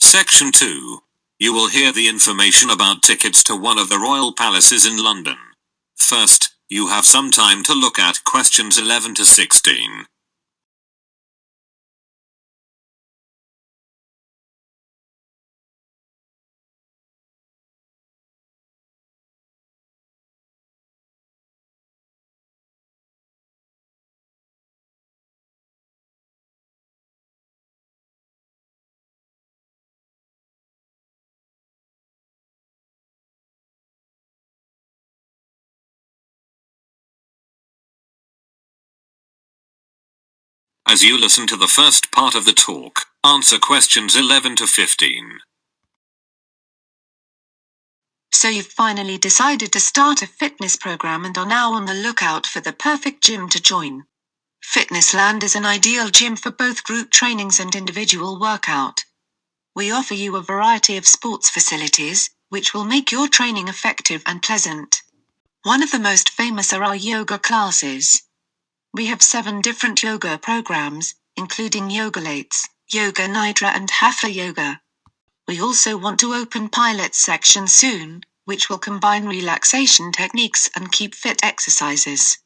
Section 2. You will hear the information about tickets to one of the royal palaces in London. First, you have some time to look at questions 11 to 16. As you listen to the first part of the talk, answer questions 11 to 15. So you've finally decided to start a fitness program and are now on the lookout for the perfect gym to join. Fitnessland is an ideal gym for both group trainings and individual workout. We offer you a variety of sports facilities, which will make your training effective and pleasant. One of the most famous are our yoga classes. We have 7 different yoga programs, including Yogalates, Yoga Nidra and Hatha Yoga. We also want to open Pilates section soon, which will combine relaxation techniques and keep fit exercises.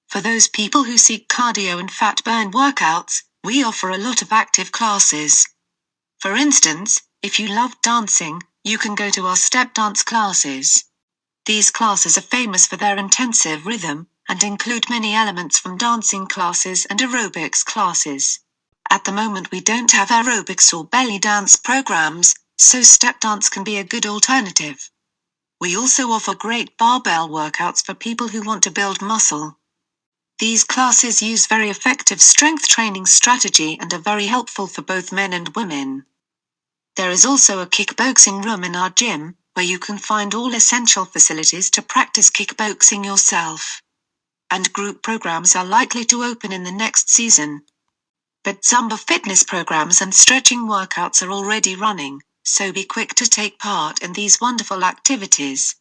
For those people who seek cardio and fat burn workouts, we offer a lot of active classes. For instance, if you love dancing, you can go to our step dance classes. These classes are famous for their intensive rhythm, and include many elements from dancing classes and aerobics classes. At the moment we don't have aerobics or belly dance programs, so step dance can be a good alternative. We also offer great barbell workouts for people who want to build muscle. These classes use very effective strength training strategy and are very helpful for both men and women. There is also a kickboxing room in our gym, where you can find all essential facilities to practice kickboxing yourself. And group programs are likely to open in the next season. But Zumba fitness programs and stretching workouts are already running, so be quick to take part in these wonderful activities.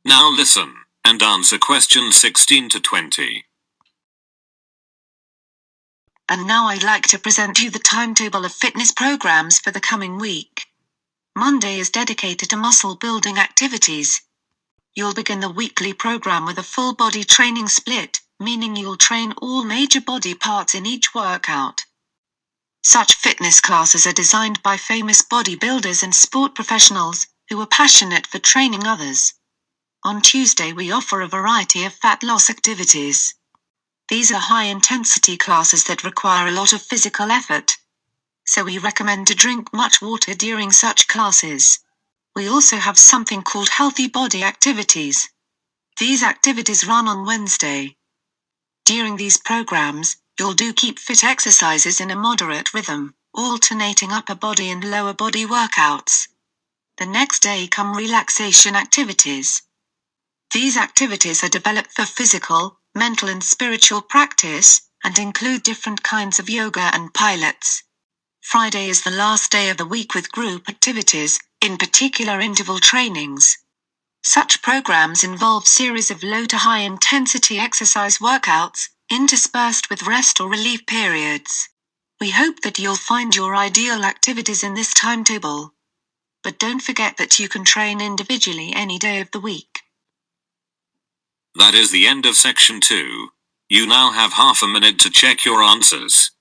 Now listen, and answer questions 16 to 20. And now I'd like to present you the timetable of fitness programs for the coming week. Monday is dedicated to muscle building activities. You'll begin the weekly program with a full body training split, meaning you'll train all major body parts in each workout. Such fitness classes are designed by famous bodybuilders and sport professionals, who are passionate for training others. On Tuesday we offer a variety of fat loss activities. These are high-intensity classes that require a lot of physical effort. So we recommend to drink much water during such classes. We also have something called healthy body activities. These activities run on Wednesday. During these programs, you'll do keep fit exercises in a moderate rhythm, alternating upper body and lower body workouts. The next day come relaxation activities. These activities are developed for physical, mental and spiritual practice, and include different kinds of yoga and pilates. Friday is the last day of the week with group activities, in particular interval trainings. Such programs involve series of low to high intensity exercise workouts, interspersed with rest or relief periods. We hope that you'll find your ideal activities in this timetable. But don't forget that you can train individually any day of the week. That is the end of section 2. You now have half a minute to check your answers.